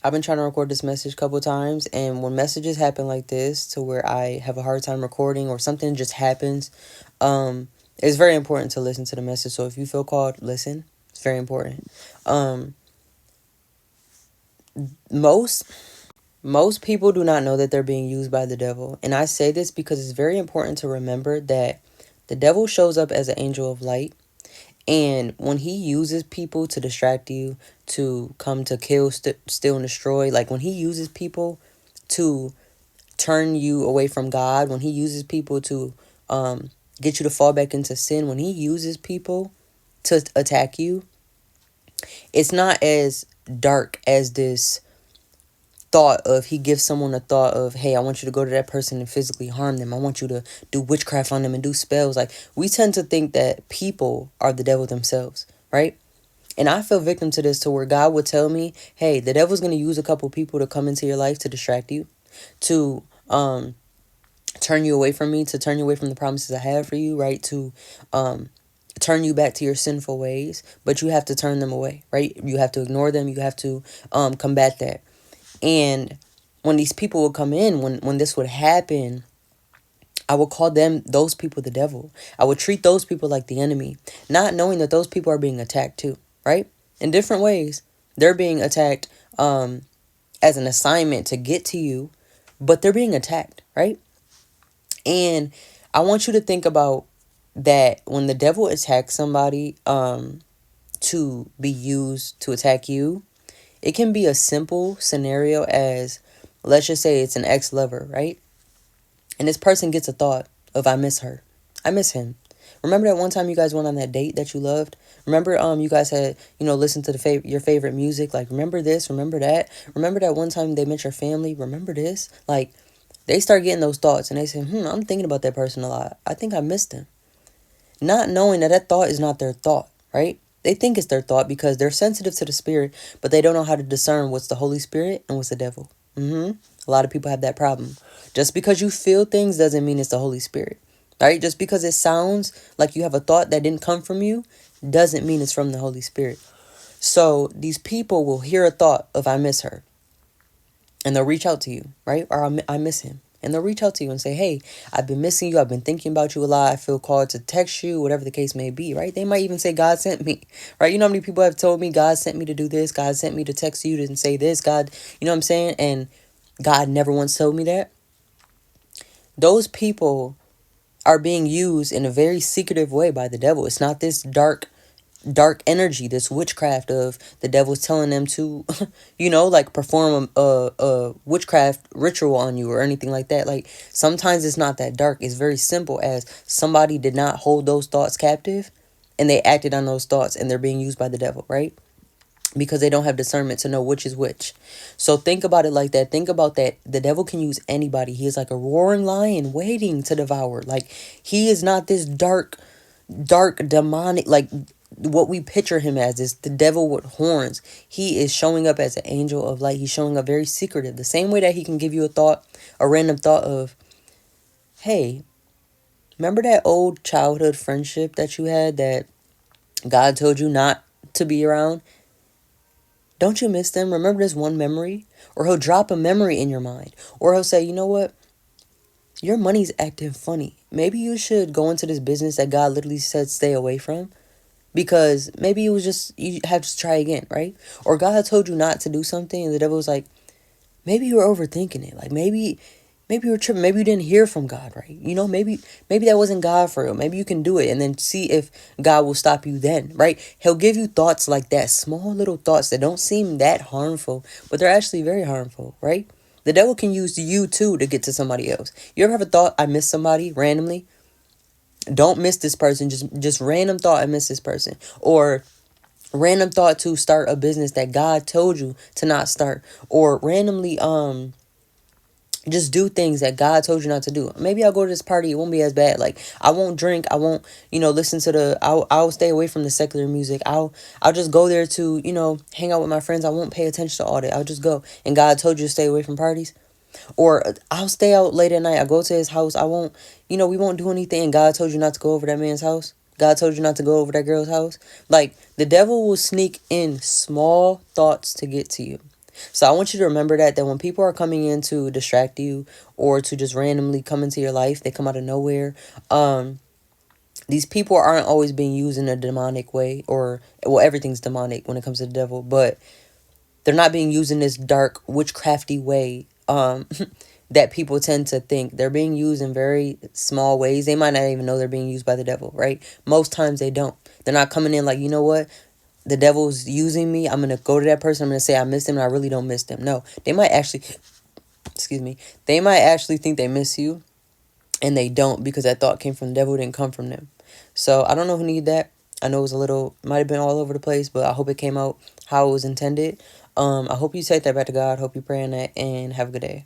I've been trying to record this message a couple times, and when messages happen like this, to where I have a hard time recording or something just happens, um, it's very important to listen to the message. So if you feel called, listen. It's very important. Um, most most people do not know that they're being used by the devil, and I say this because it's very important to remember that the devil shows up as an angel of light. And when he uses people to distract you, to come to kill, steal, and destroy, like when he uses people to turn you away from God, when he uses people to get you to fall back into sin, when he uses people to attack you, it's not as dark as this thought of he gives someone a thought of, hey, I want you to go to that person and physically harm them. I want you to do witchcraft on them and do spells. Like, we tend to think that people are the devil themselves, right? And I fell victim to this, to where God would tell me, hey, the devil's going to use a couple people to come into your life to distract you, to turn you away from me, to turn you away from the promises I have for you, right? To turn you back to your sinful ways, but you have to turn them away, right? You have to ignore them. You have to combat that. And when these people would come in, when this would happen, I would call those people the devil. I would treat those people like the enemy, not knowing that those people are being attacked too, right? In different ways. They're being attacked as an assignment to get to you, but they're being attacked, right? And I want you to think about that when the devil attacks somebody to be used to attack you, it can be a simple scenario as, let's just say it's an ex-lover, right? And this person gets a thought of, I miss her. I miss him. Remember that one time you guys went on that date that you loved? Remember you guys had, listened to your favorite music? Like, remember this, remember that? Remember that one time they met your family? Remember this? Like, they start getting those thoughts and they say, I'm thinking about that person a lot. I think I missed him. Not knowing that that thought is not their thought, right? They think it's their thought because they're sensitive to the spirit, but they don't know how to discern what's the Holy Spirit and what's the devil. A lot of people have that problem. Just because you feel things doesn't mean it's the Holy Spirit, right? Just because it sounds like you have a thought that didn't come from you doesn't mean it's from the Holy Spirit. So these people will hear a thought of, I miss her, and they'll reach out to you, right? Or I miss him. And they'll reach out to you and say, hey, I've been missing you. I've been thinking about you a lot. I feel called to text you, whatever the case may be, right? They might even say, God sent me, right? You know how many people have told me, God sent me to do this. God sent me to text you and say this. God, you know what I'm saying? And God never once told me that. Those people are being used in a very secretive way by the devil. It's not this dark energy, this witchcraft of the devil's telling them to, like perform a witchcraft ritual on you or anything like that. Like, sometimes it's not that dark. It's very simple as somebody did not hold those thoughts captive and they acted on those thoughts and they're being used by the devil, right? Because they don't have discernment to know which is which. So think about it like that. Think about that. The devil can use anybody. He is like a roaring lion waiting to devour. Like, he is not this dark demonic, like what we picture him as is the devil with horns. He is showing up as an angel of light. He's showing up very secretive. The same way that he can give you a random thought of, hey, remember that old childhood friendship that you had that God told you not to be around? Don't you miss them? Remember this one memory? Or he'll drop a memory in your mind. Or he'll say, you know what? Your money's acting funny. Maybe you should go into this business that God literally said stay away from. Because maybe it was just, you have to try again, right? Or God told you not to do something and the devil was like, maybe you were overthinking it. Like, maybe you were tripping. Maybe you didn't hear from God, right? Maybe that wasn't God for real. Maybe you can do it and then see if God will stop you then, right? He'll give you thoughts like that, small little thoughts that don't seem that harmful, but they're actually very harmful, right? The devil can use you too to get to somebody else. You ever have a thought, I miss somebody randomly? Don't miss this person. Just random thought, I miss this person. Or random thought to start a business that God told you to not start. Or randomly just do things that God told you not to do. Maybe I'll go to this party, it won't be as bad. Like, I won't drink, I won't, listen to I'll stay away from the secular music. I'll just go there to, hang out with my friends. I won't pay attention to all that. I'll just go. And God told you to stay away from parties. Or I'll stay out late at night. I go to his house. I won't, we won't do anything. God told you not to go over that man's house. God told you not to go over that girl's house. Like, the devil will sneak in small thoughts to get to you. So I want you to remember that when people are coming in to distract you or to just randomly come into your life, they come out of nowhere. These people aren't always being used in a demonic way, or well, everything's demonic when it comes to the devil, but they're not being used in this dark witchcrafty way that people tend to think. They're being used in very small ways. They might not even know they're being used by the devil, right? Most times they don't. They're not coming in like, you know what, the devil's using me, I'm gonna go to that person, I'm gonna say I missed them and I really don't miss them. No, they might actually, excuse me, they might actually think they miss you, and they don't, because that thought came from the devil, didn't come from them. So I don't know who needed that. I know it was a little, might have been all over the place, but I hope it came out how it was intended. I hope you take that back to God. Hope you pray on that, and have a good day.